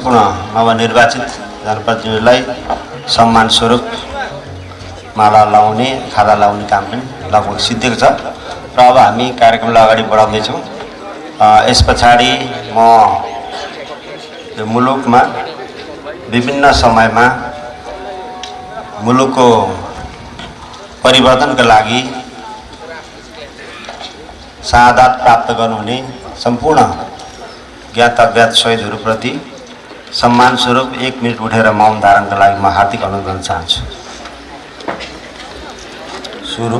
सम्पूर्ण नवनिर्वाचित जनप्रतिनिधिलाई सम्मान स्वरूप माला लाउने खादा लाउने काम पनि लगभग सिद्धिएको छ र अब हामी कार्यक्रमलाई अगाडि बढाउँदैछौँ। यस पछाडि म यो मुलुकमा विभिन्न समयमा मुलुकको परिवर्तनका लागि शहादत प्राप्त गर्नुहुने सम्पूर्ण ज्ञात अज्ञात शहीदहरूप्रति सम्मान स्वरूप 1 मिनट उठेर मौन धारणका लागि म हार्दिक अनुरोध गर्न चाहन्छु। सुरु।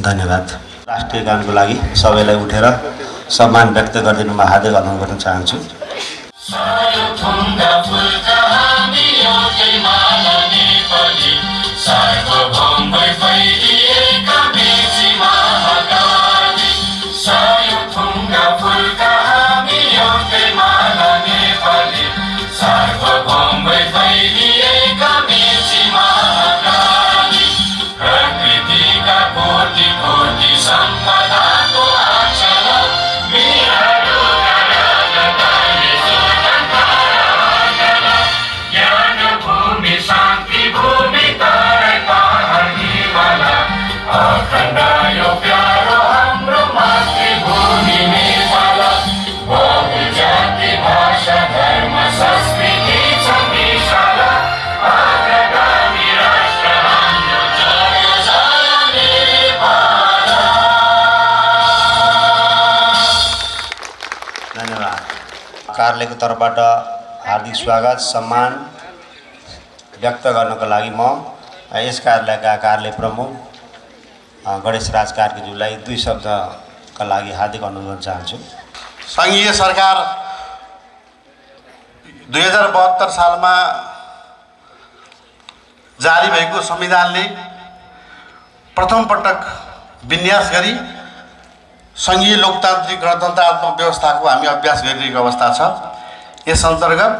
धन्यवाद। राष्ट्रिय गानको लागि सबैलाई उठेर सम्मान व्यक्त गरिदिनुमा हार्दिक अनुरोध गर्न चाहन्छु। कार्यालयको तर्फबाट हार्दिक स्वागत सम्मान व्यक्त गर्नको लागि म यस कार्यालयका कार्यालय प्रमुख गणेश राज कार्कीज्यूलाई 2 शब्दका लागि हार्दिक अनुरोध गर्न चाहन्छु। सङ्घीय सरकार 2072 सालमा जारी भएको संविधानले प्रथम पटक विन्यास गरी सङ्घीय लोकतान्त्रिक गणतन्त्रात्मक व्यवस्थाको हामी अभ्यास गरिरहेको अवस्था छ। यस अन्तर्गत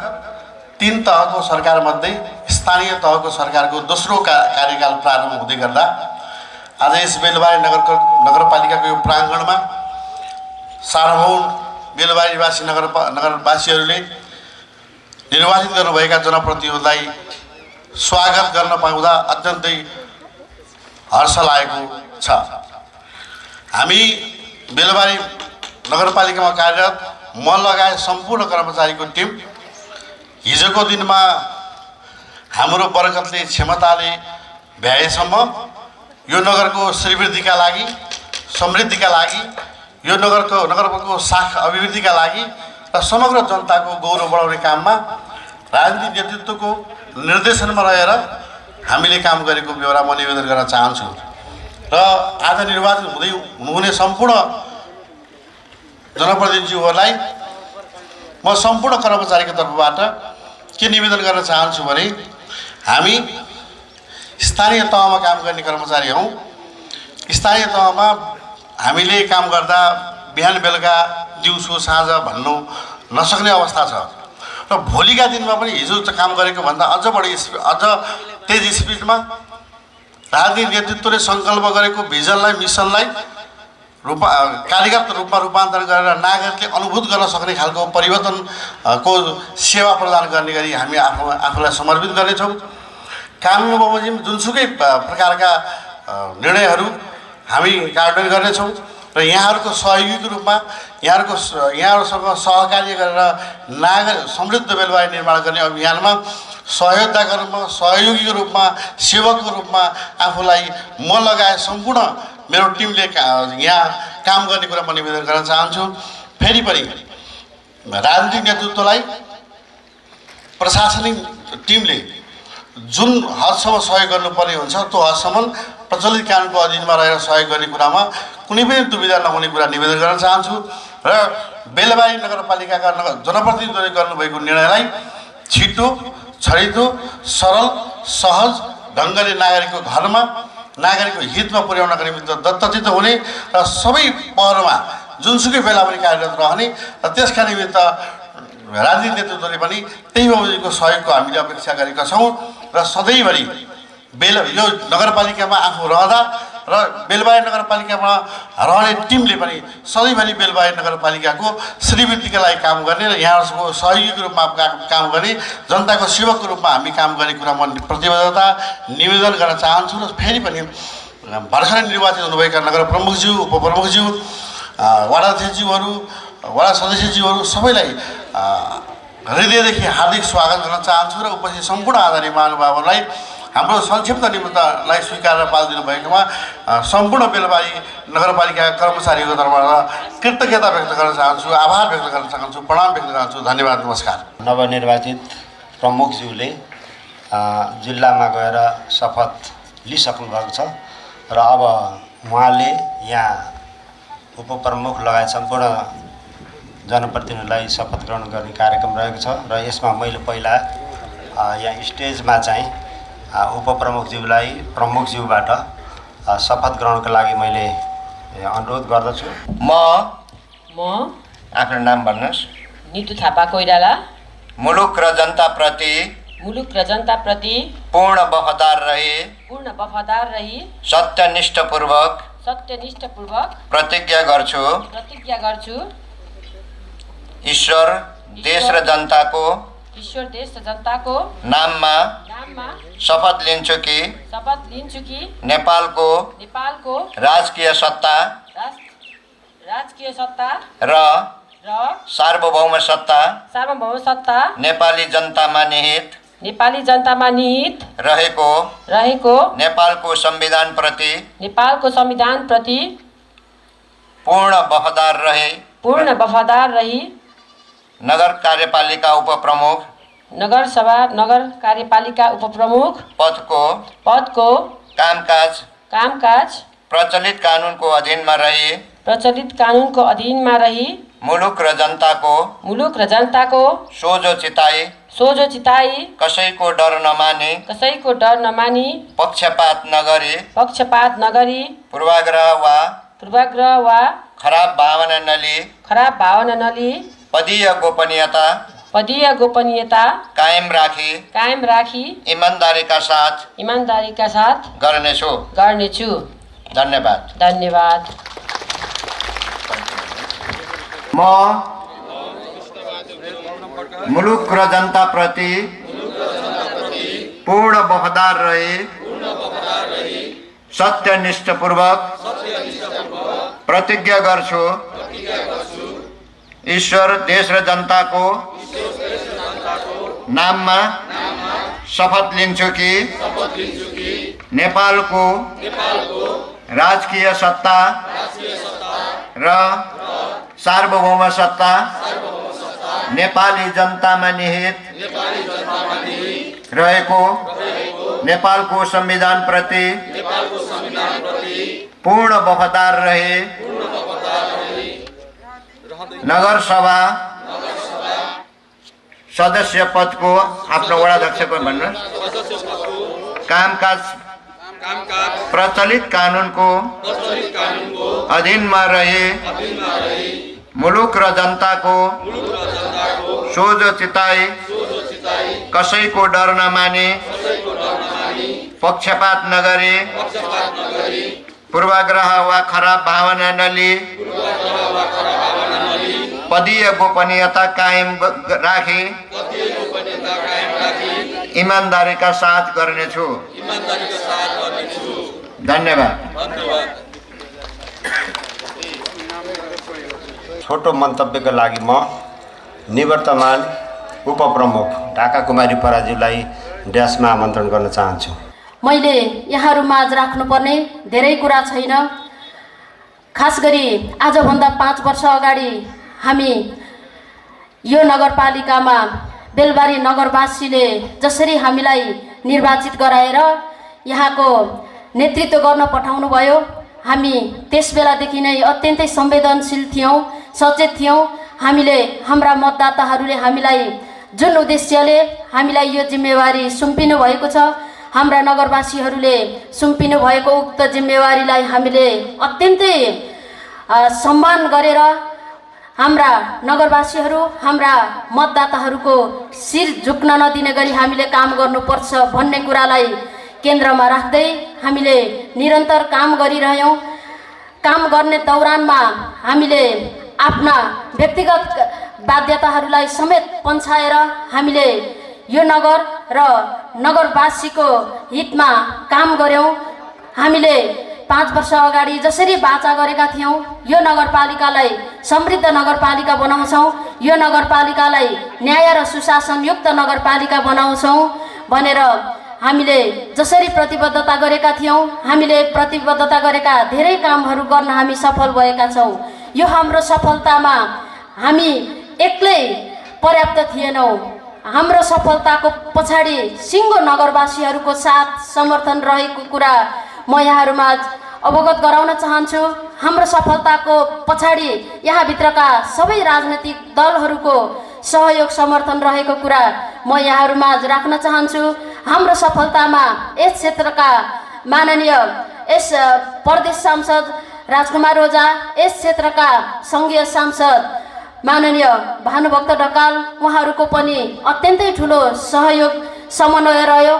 3 तहको सरकारमध्ये स्थानीय तहको सरकारको दोस्रो कार्यकाल प्रारम्भ हुँदै गर्दा आज यस बेलबारी नगरपालिकाको यो प्राङ्गणमा सार्वभौम बेलबारीवासी नगरवासीहरूले निर्वाचित गर्नुभएका जनप्रतिनिधिलाई स्वागत गर्न पाउँदा अत्यन्तै हर्ष लागेको छ। हामी बेलबारी नगरपालिकामा कार्यरत म लगायत सम्पूर्ण कर्मचारीको टिम हिजोको दिनमा हाम्रो बरकतले क्षमताले भ्याएसम्म यो नगरको श्रीवृद्धिका लागि समृद्धिका लागि यो नगरको साख अभिवृद्धिका लागि र समग्र जनताको गौरव बढाउने काममा राजनीतिक नेतृत्वको निर्देशनमा रहेर हामीले काम गरेको बेहोरा म निवेदन गर्न चाहन्छु र आज निर्वाचित हुनुहुने सम्पूर्ण जनप्रतिनिधिहरूलाई म सम्पूर्ण कर्मचारीको तर्फबाट के निवेदन गर्न चाहन्छु भने हामी स्थानीय तहमा काम गर्ने कर्मचारी हौँ। स्थानीय तहमा हामीले काम गर्दा बिहान बेलुका दिउँसो साँझ भन्नु नसक्ने अवस्था छ र भोलिका दिनमा पनि हिजो काम गरेको भन्दा अझ बढी अझ तेज स्पिडमा राजनीतिक नेतृत्वले सङ्कल्प गरेको भिजनलाई मिसनलाई कार्यगत रूपमा रूपान्तरण गरेर नागरिकले अनुभूत गर्न सक्ने खालको परिवर्तनको सेवा प्रदान गर्ने गरी हामी आफूलाई समर्पित गर्नेछौँ। कानुन बमोजिम जुनसुकै प्रकारका निर्णयहरू हामी कार्यान्वयन गर्नेछौँ र यहाँहरूको सहयोगीको रूपमा यहाँहरूसँग सहकार्य गरेर समृद्ध बेलबारी निर्माण गर्ने अभियानमा सहयोगिताको रूपमा सहयोगीको रूपमा सेवकको रूपमा आफूलाई म लगायत सम्पूर्ण मेरो टिमले यहाँ काम गर्ने कुरा म निवेदन गर्न चाहन्छु। फेरि पनि राजनीतिक नेतृत्वलाई प्रशासनिक टिमले जुन हदसम्म सहयोग गर्नुपर्ने हुन्छ त्यो हदसम्म प्रचलित कानुनको अधीनमा रहेर सहयोग गर्ने कुरामा कुनै पनि दुविधा नहुने कुरा निवेदन गर्न चाहन्छु र बेलबारी नगरपालिकाका जनप्रतिनिधिले गर्नुभएको निर्णयलाई छिटो छरितो सरल सहज ढङ्गले नागरिकको घरमा नागरिकको हितमा पुर्याउनका निमित्त दत्तचित्त हुने र सबै पहरमा जुनसुकै बेला पनि कार्यरत रहने र त्यसका निमित्त राजनीतिक नेतृत्वले पनि त्यही बमोजिमको सहयोगको हामीले अपेक्षा गरेका छौँ र सधैँभरि यो नगरपालिकामा आफू रहँदा र बेलबारी नगरपालिकामा रहने टिमले पनि सधैँभरि बेलबारी नगरपालिकाको श्रीवृद्धिका लागि काम गर्ने र यहाँहरूको सहयोगीको रूपमा काम गर्ने जनताको सेवकको रूपमा हामी काम गर्ने कुरा म प्रतिबद्धता निवेदन गर्न चाहन्छु र फेरि पनि भर्खरै निर्वाचित हुनुभएका नगर प्रमुखज्यू उपप्रमुखज्यू वडा अध्यक्षज्यूहरू वडा सदस्यज्यूहरू सबैलाई हृदयदेखि हार्दिक स्वागत गर्न चाहन्छु र उपस्थित सम्पूर्ण आदरणीय महानुभावहरूलाई हाम्रो संक्षिप्त निमित्तलाई स्वीकार पालिदिनु भएकोमा सम्पूर्ण बेलबारी नगरपालिकाका कर्मचारीहरूको तर्फबाट कृतज्ञता व्यक्त गर्न चाहन्छु, आभार व्यक्त गर्न चाहन्छु, प्रणाम व्यक्त गर्न चाहन्छु। धन्यवाद, नमस्कार। नवनिर्वाचित प्रमुखज्यूले जिल्लामा गएर शपथ लिइसक्नु भएको छ र अब उहाँले यहाँ उपप्रमुख लगायत सम्पूर्ण जनप्रतिनिधिलाई शपथ ग्रहण गर्ने कार्यक्रम रहेको छ र यसमा मैले पहिला यहाँ स्टेजमा चाहिँ उपप्रमुखज्यूलाई प्रमुखज्यूबाट शपथ ग्रहणको लागि मैले अनुरोध गर्दछु। म आफ्नो नाम भन्नुहोस्। नितु थापा कोइराला। मुलुक र जनताप्रति पूर्ण वफादार रही सत्यनिष्ठपूर्वक प्रतिज्ञा गर्छु। ईश्वर देश र जनताको नाममा शपथ लिन्छु कि नेपालको राजकीय सत्ता र सार्वभौम सत्ता नेपाली जनतामा निहित रहेको नेपालको संविधान प्रति पूर्ण वफादार रही नगर कार्यपालिका उपप्रमुख पदको कामकाज प्रचलित कानुनको अधीनमा रही मुलुक र जनताको सोझो चिताई कसैको डर नमानी पक्षपात नगरी पूर्वाग्रह वा खराब भावना नली पदीय गोपनीयता कायम राखी ईमानदारीका साथ गर्नेछु। धन्यवाद। म मुलुक र जनताप्रति पूर्ण वफादार रही सत्यनिष्ठपूर्वक प्रतिज्ञा गर्छु। ईश्वर देश र जनताको नाममा शपथ लिन्छु कि नेपालको राजकीय सत्ता र सार्वभौम सत्ता नेपाली जनतामा निहित रहेको नेपालको संविधान प्रति पूर्ण वफादार रहे नगरसभा सदस्य पदको आफ्नो वडाध्यक्षको भन्नुहोस् कामकाज प्रचलित कानुनको अधीनमा रहे मुलुक र जनताको सोझो चिताई कसैको डर नमाने पक्षपात नगरी पूर्वाग्रह वा खराब भावना नली पदीय गोपनीयता कायम राखी ईमानदारीका साथ गर्नेछु। धन्यवाद। छोटो मन्तव्यको लागि म निवर्तमान उपप्रमुख ढाका कुमारी पराजुलाई ड्यासमा आमन्त्रण गर्न चाहन्छु। मैले यहाँहरूमाझ राख्नुपर्ने धेरै कुरा छैन। खास गरी आजभन्दा 5 वर्ष अगाडि हामी यो नगरपालिकामा बेलबारी नगरवासीले जसरी हामीलाई निर्वाचित गराएर यहाँको नेतृत्व गर्न पठाउनु भयो, हामी त्यसबेलादेखि नै अत्यन्तै संवेदनशील थियौँ, सचेत थियौँ। हाम्रा मतदाताहरूले हामीलाई जुन उद्देश्यले हामीलाई यो जिम्मेवारी सुम्पिनु भएको छ, हाम्रा नगरवासीहरूले सुम्पिनु भएको उक्त जिम्मेवारीलाई हामीले अत्यन्तै सम्मान गरेर हाम्रा नगरवासीहरू, हाम्रा मतदाताहरूको शिर झुक्न नदिने गरी हामीले काम गर्नुपर्छ भन्ने कुरालाई केन्द्रमा राख्दै हामीले निरन्तर काम गरिरह्यौँ। काम गर्ने दौरानमा हामीले आफ्ना व्यक्तिगत बाध्यताहरूलाई समेत पन्छाएर हामीले यो नगर र नगरवासीको हितमा काम गर्यौँ। हामीले 5 वर्ष अगाडि जसरी बाचा गरेका थियौँ, यो नगरपालिकालाई समृद्ध नगरपालिका बनाउँछौँ, यो नगरपालिकालाई न्याय र सुशासनयुक्त नगरपालिका बनाउँछौँ भनेर हामीले जसरी प्रतिबद्धता गरेका थियौँ, हामीले प्रतिबद्धता गरेका धेरै कामहरू गर्न हामी सफल भएका छौँ। यो हाम्रो सफलतामा हामी एक्लै पर्याप्त थिएनौँ। हाम्रो सफलताको पछाडि सिङ्गो नगरवासीहरूको साथ समर्थन रहेको कुरा म यहाँहरूमा अवगत गराउन चाहन्छु। हाम्रो सफलताको पछाडि यहाँभित्रका सबै राजनैतिक दलहरूको सहयोग समर्थन रहेको कुरा म यहाँहरूमा राख्न चाहन्छु। हाम्रो सफलतामा यस क्षेत्रका माननीय यस प्रदेश सांसद राजकुमार ओझा, यस क्षेत्रका सङ्घीय सांसद माननीय भानुभक्त ढकाल, उहाँहरूको पनि अत्यन्तै ठुलो सहयोग समन्वय रह्यो।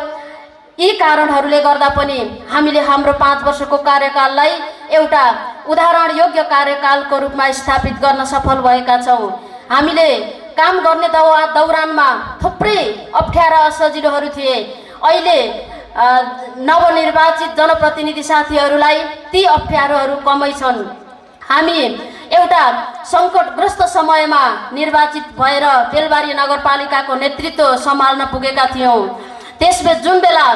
यी कारणहरूले गर्दा पनि हामीले हाम्रो 5 वर्षको कार्यकाललाई एउटा उदाहरण योग्य कार्यकालको रूपमा स्थापित गर्न सफल भएका छौँ। हामीले काम गर्ने दौरानमा थुप्रै अप्ठ्यारा असजिलोहरू थिए। अहिले नवनिर्वाचित जनप्रतिनिधि साथीहरूलाई ती अप्ठ्यारोहरू कमै छन्। हामी एउटा सङ्कटग्रस्त समयमा निर्वाचित भएर बेलबारी नगरपालिकाको नेतृत्व सम्हाल्न पुगेका थियौँ। त्यसबेला जुन बेला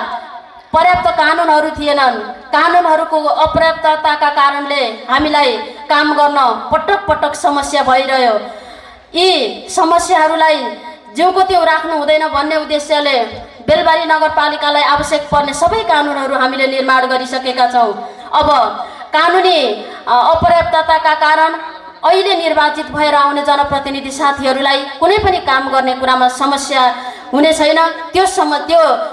पर्याप्त कानुनहरू थिएनन्, कानुनहरूको अपर्याप्तताका कारणले हामीलाई काम गर्न पटक पटक समस्या भइरह्यो। यी समस्याहरूलाई जिउको त्यो राख्नु हुँदैन भन्ने उद्देश्यले बेलबारी नगरपालिकालाई आवश्यक पर्ने सबै कानुनहरू हामीले निर्माण गरिसकेका छौँ। अब कानुनी अपर्याप्तताका कारण अहिले निर्वाचित भएर आउने जनप्रतिनिधि साथीहरूलाई कुनै पनि काम गर्ने कुरामा समस्या हुने छैन। त्यो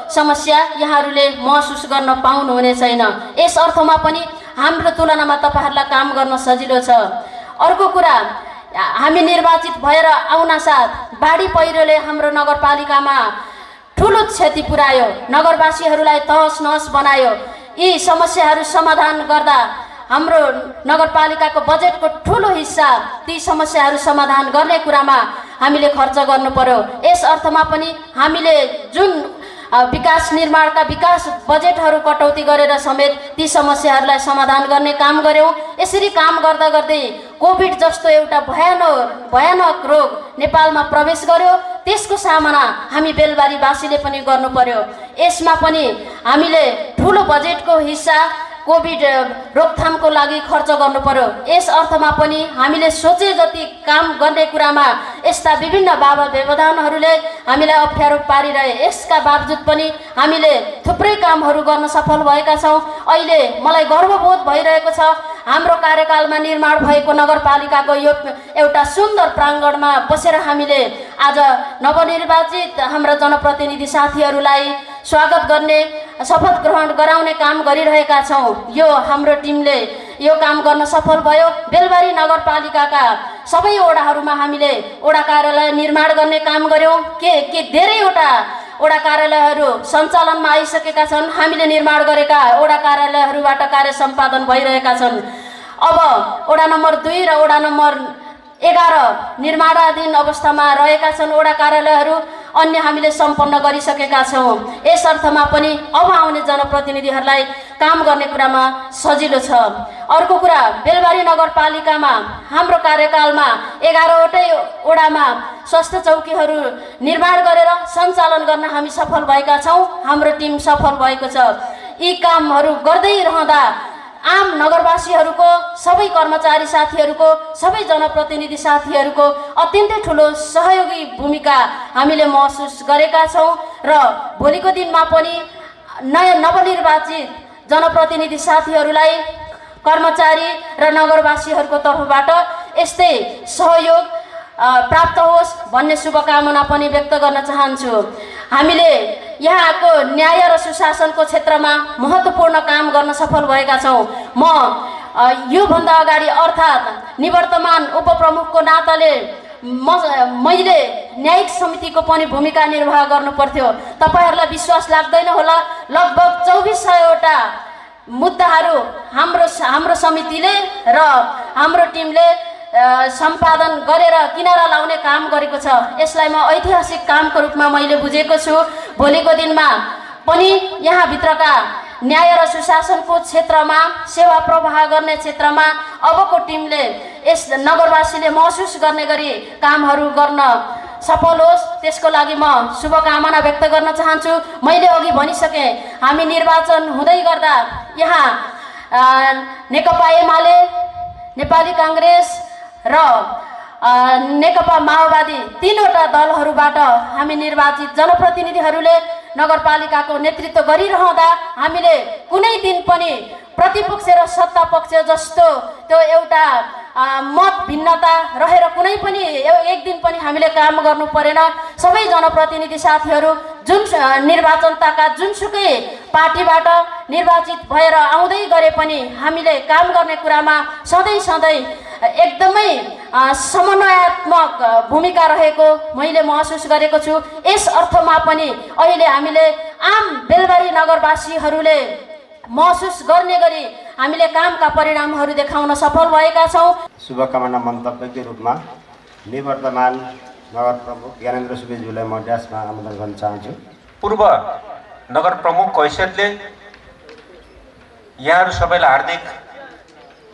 समस्या यहाँहरूले महसुस गर्न पाउनुहुने छैन। यस अर्थमा पनि हाम्रो तुलनामा तपाईँहरूलाई काम गर्न सजिलो छ। अर्को कुरा, हामी निर्वाचित भएर आउनासाथ बाढी पहिरोले हाम्रो नगरपालिकामा ठुलो क्षति पुर्यायो, नगरवासीहरूलाई तहस नहस बनायो। यी समस्याहरू समाधान गर्दा हाम्रो नगरपालिकाको बजेटको ठुलो हिस्सा ती समस्याहरू समाधान गर्ने कुरामा हामीले खर्च गर्नु पर्यो। यस अर्थमा पनि हामीले जुन विकास निर्माणका विकास बजेटहरू कटौती गरेर समेत ती समस्याहरूलाई समाधान गर्ने काम गर्यौँ। यसरी काम गर्दा गर्दै कोभिड जस्तो एउटा भयानक रोग नेपालमा प्रवेश गर्यो। त्यसको सामना हामी बेलबारीवासीले पनि गर्नु पर्यो। यसमा पनि हामीले ठुलो बजेटको हिस्सा कोभिड रोकथामको लागि खर्च गर्नु पर्यो। यस अर्थमा पनि हामीले सोचे जति काम गर्ने कुरामा यस्ता विभिन्न बाधा व्यवधानहरूले हामीलाई अप्ठ्यारो पारिरहे। यसका बावजुद पनि हामीले थुप्रै कामहरू गर्न सफल भएका छौँ। अहिले मलाई गर्वबोध भइरहेको छ, हाम्रो कार्यकालमा निर्माण भएको नगरपालिकाको यो एउटा सुन्दर प्राङ्गणमा बसेर हामीले आज नवनिर्वाचित हाम्रा जनप्रतिनिधि साथीहरूलाई स्वागत गर्ने, शपथ ग्रहण गराउने काम गरिरहेका छौँ। यो हाम्रो टिमले यो काम गर्न सफल भयो। बेलबारी नगरपालिकाका सबै वडाहरूमा हामीले वडा कार्यालय निर्माण गर्ने काम गर्यौँ। के धेरैवटा वडा कार्यालयहरू सञ्चालनमा आइसकेका छन्। हामीले निर्माण गरेका वडा कार्यालयहरूबाट कार्य सम्पादन भइरहेका छन्। अब वडा नम्बर 2 र वडा नम्बर 11 निर्माणाधीन अवस्थामा रहेका छन् वडा कार्यालयहरू, अन्य हामीले सम्पन्न गरिसकेका छौँ। यस अर्थमा पनि अब आउने जनप्रतिनिधिहरूलाई काम गर्ने कुरामा सजिलो छ। अर्को कुरा, बेलबारी नगरपालिकामा हाम्रो कार्यकालमा 11वटै वडामा स्वास्थ्य चौकीहरू निर्माण गरेर सञ्चालन गर्न हामी सफल भएका छौँ। हाम्रो टिम सफल भएको छ। यी कामहरू गर्दै रहँदा आम नगरवासीहरूको, सबै कर्मचारी साथीहरूको, सबै जनप्रतिनिधि साथीहरूको अत्यन्तै ठुलो सहयोगी भूमिका हामीले महसुस गरेका छौँ र भोलिको दिनमा पनि नयाँ नवनिर्वाचित जनप्रतिनिधि साथीहरूलाई कर्मचारी र नगरवासीहरूको तर्फबाट यस्तै सहयोग प्राप्त होस् भन्ने शुभकामना पनि व्यक्त गर्न चाहन्छु। हामीले यहाँको न्याय र सुशासनको क्षेत्रमा महत्त्वपूर्ण काम गर्न सफल भएका छौँ। म योभन्दा अगाडि अर्थात् निवर्तमान उपप्रमुखको नाताले मैले न्यायिक समितिको पनि भूमिका निर्वाह गर्नुपर्थ्यो। तपाईँहरूलाई विश्वास लाग्दैन होला, लगभग 2400वटा मुद्दाहरू हाम्रो समितिले र हाम्रो टिमले सम्पादन गरेर किनारा लाउने काम गरेको छ। यसलाई म ऐतिहासिक कामको रूपमा मैले बुझेको छु। भोलिको दिनमा पनि यहाँभित्रका न्याय र सुशासनको क्षेत्रमा सेवा प्रवाह गर्ने क्षेत्रमा अबको टिमले यस नगरवासीले महसुस गर्ने गरी कामहरू गर्न सफल होस्, त्यसको लागि म शुभकामना व्यक्त गर्न चाहन्छु। मैले अघि भनिसकेँ, हामी निर्वाचन हुँदै गर्दा यहाँ नेकपा एमाले, नेपाली काङ्ग्रेस र नेकपा माओवादी तीनवटा दलहरूबाट हामी निर्वाचित जनप्रतिनिधिहरूले नगरपालिकाको नेतृत्व गरिरहँदा हामीले कुनै दिन पनि प्रतिपक्ष र सत्ता पक्ष जस्तो त्यो एउटा मत भिन्नता रहेर कुनै पनि एक दिन पनि हामीले काम गर्नु परेन। सबै जनप्रतिनिधि साथीहरू जुन निर्वाचनताका जुनसुकै पार्टीबाट निर्वाचित भएर आउँदै गरे पनि हामीले काम गर्ने कुरामा सधैँ एकदमै समन्वयात्मक भूमिका रहेको मैले महसुस गरेको छु। यस अर्थमा पनि अहिले हामीले आम बेलबारी नगरवासीहरूले महसुस गर्ने गरी हामीले कामका परिणामहरू देखाउन सफल भएका छौँ। शुभकामना मन्तव्यको रूपमा निवर्तमान नगर प्रमुख ज्ञानेन्द्र सुवेदीज्यूलाई म ड्यासमा आमन्त्रण गर्न चाहन्छु। पूर्व नगर प्रमुखको हैसियतले यहाँहरू सबैलाई हार्दिक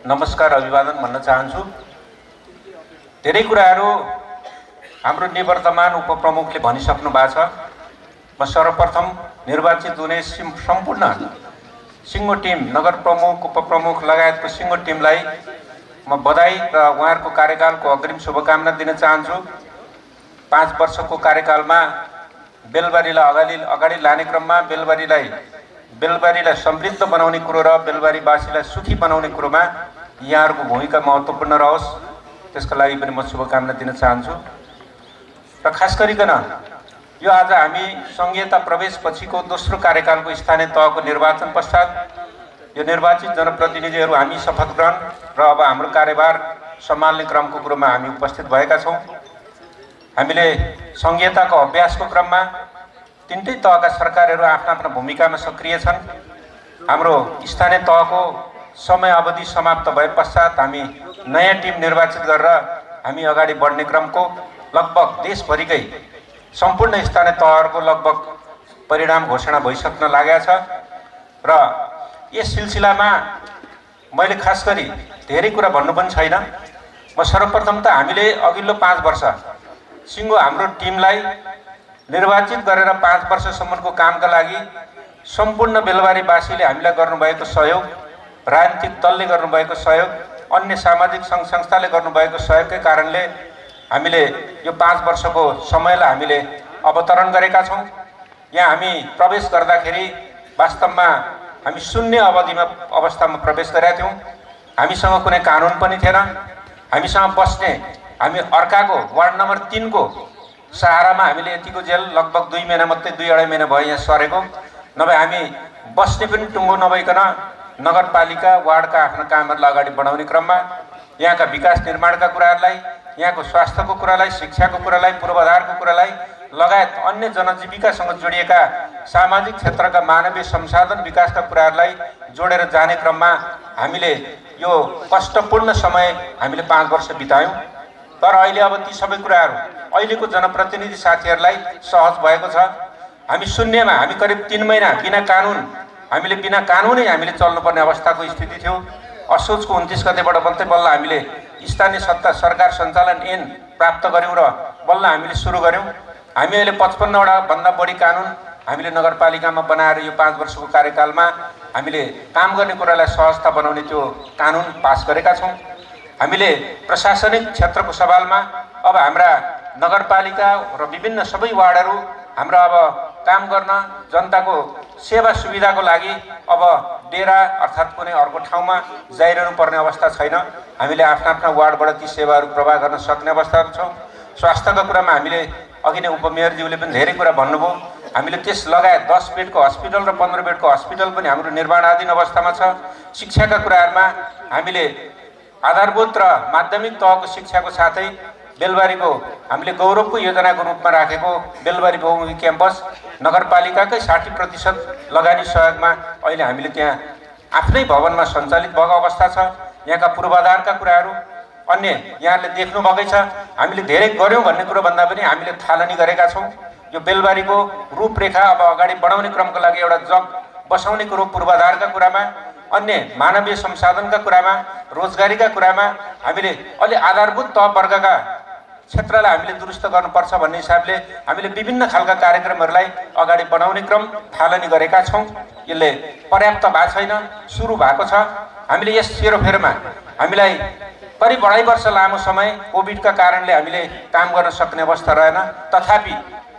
नमस्कार अभिवादन भन्न चाहन्छु। धेरै कुराहरू हाम्रो निवर्तमान उपप्रमुखले भनिसक्नु भएको छ। म सर्वप्रथम निर्वाचित हुने सम्पूर्ण सिङ्गो टिम, नगर प्रमुख, उपप्रमुख लगायतको सिङ्गो टिमलाई म बधाई र उहाँहरूको कार्यकालको अग्रिम शुभकामना दिन चाहन्छु। 5 वर्षको कार्यकालमा बेलबारीलाई अगाडि लाने क्रममा बेलबारीलाई समृद्ध बनाउने कुरो र बेलबारीवासीलाई सुखी बनाउने कुरोमा यहाँहरूको भूमिका महत्त्वपूर्ण रहोस्, त्यसको लागि पनि म शुभकामना दिन चाहन्छु। र खास गरिकन यो आज हामी सङ्घीयता प्रवेश पछिको दोस्रो कार्यकालको स्थानीय तहको निर्वाचन पश्चात यो निर्वाचित जनप्रतिनिधिहरू हामी शपथ ग्रहण र अब हाम्रो कार्यभार सम्हाल्ने क्रमको कुरोमा हामी उपस्थित भएका छौँ। हामीले सङ्घीयताको अभ्यासको क्रममा तीनटै तहका सरकारहरू आफ्ना भूमिकामा सक्रिय छन्। हाम्रो स्थानीय तहको समय अवधि समाप्त भए पश्चात हामी नयाँ टिम निर्वाचित गरेर हामी अगाडि बढ्ने क्रमको लगभग देशभरिकै सम्पूर्ण स्थानीय तहहरूको लगभग परिणाम घोषणा भइसक्न लागेको छ। र यस सिलसिलामा मैले खास गरी धेरै कुरा भन्नु पनि छैन। म सर्वप्रथम त हामीले अघिल्लो 5 वर्ष सिङ्गो हाम्रो टिमलाई निर्वाचित गरेर 5 वर्षसम्मको कामका लागि सम्पूर्ण बेलबारीवासीले हामीलाई गर्नुभएको सहयोग, राजनीतिक दलले गर्नुभएको सहयोग, अन्य सामाजिक सङ्घ संस्थाले गर्नुभएको सहयोगकै कारणले हामीले यो 5 वर्षको समयलाई हामीले अवतरण गरेका छौँ। यहाँ हामी प्रवेश गर्दाखेरि वास्तवमा हामी शून्य अवस्थामा प्रवेश गरेका थियौँ। हामीसँग कुनै कानुन पनि थिएन। हामीसँग बस्ने हामी अर्काको वार्ड नम्बर 3 को सहारामा हामीले यतिको जेल लगभग 2 महिना मात्रै 2-2.5 महिना भयो यहाँ सरेको। नभए हामी बस्ने पनि टुङ्गो नभइकन नगरपालिका वार्डका आफ्ना कामहरूलाई अगाडि बढाउने क्रममा यहाँका विकास निर्माणका कुराहरूलाई, यहाँको स्वास्थ्यको कुरालाई, शिक्षाको कुरालाई, पूर्वाधारको कुरालाई लगायत अन्य जनजीविकासँग जोडिएका सामाजिक क्षेत्रका मानवीय संसाधन विकासका कुराहरूलाई जोडेर जाने क्रममा हामीले यो कष्टपूर्ण समय हामीले 5 वर्ष बितायौँ। तर अहिले अब ती सबै कुराहरू अहिलेको जनप्रतिनिधि साथीहरूलाई सहज भएको छ। हामी शून्यमा हामी करिब 3 महिना बिना कानुनै हामीले चल्नुपर्ने अवस्थाको स्थिति थियो। असोजको 29 गतेबाट मात्रै बल्ल हामीले स्थानीय सत्ता सरकार सञ्चालन ऐन प्राप्त गऱ्यौँ र बल्ल हामीले सुरु गऱ्यौँ। हामी अहिले 55वटा भन्दा बढी कानुन हामीले नगरपालिकामा बनाएर यो 5 वर्षको कार्यकालमा हामीले काम गर्ने कुरालाई सहजता बनाउने त्यो कानुन पास गरेका छौँ। हामीले प्रशासनिक क्षेत्रको सवालमा अब हाम्रा नगरपालिका र विभिन्न सबै वार्डहरू हाम्रो अब काम गर्न जनताको सेवा सुविधाको लागि अब डेरा अर्थात् कुनै अर्को ठाउँमा जाइरहनु पर्ने अवस्था छैन। हामीले आफ्ना वार्डबाट ती सेवाहरू प्रवाह गर्न सक्ने अवस्थाहरू छौँ। स्वास्थ्यका कुरामा हामीले अघि नै उपमेयरज्यूले पनि धेरै कुरा भन्नुभयो। हामीले त्यस लगायत 10 बेडको हस्पिटल र 15 बेडको हस्पिटल पनि हाम्रो निर्माणाधीन अवस्थामा छ। शिक्षाका कुराहरूमा हामीले आधारभूत र माध्यमिक तहको शिक्षाको साथै बेलबारीको हामीले गौरवको योजनाको रूपमा राखेको बेलबारी बहुमुखी क्याम्पस नगरपालिकाकै 60% लगानी सहयोगमा अहिले हामीले त्यहाँ आफ्नै भवनमा सञ्चालित भएको अवस्था छ। यहाँका पूर्वाधारका कुराहरू अन्य यहाँले देख्नुभएकै छ। हामीले धेरै गर्यौँ भन्ने कुरो भन्दा पनि हामीले थालनी गरेका छौँ। यो बेलबारीको रूपरेखा अब अगाडि बढाउने क्रमको लागि एउटा जग बसाउने कुरो पूर्वाधारका कुरामा, अन्य मानवीय संसाधनका कुरामा, रोजगारीका कुरामा हामीले अलि आधारभूत तह वर्गका क्षेत्रलाई हामीले दुरुस्त गर्नुपर्छ भन्ने हिसाबले हामीले विभिन्न खालका कार्यक्रमहरूलाई अगाडि बढाउने क्रम थालनी गरेका छौँ। यसले पर्याप्त भएको छैन, सुरु भएको छ। हामीले यस सेरोफेरोमा हामीलाई करिब 2.5 वर्ष लामो समय कोभिडका कारणले हामीले काम गर्न सक्ने अवस्था रहेन। तथापि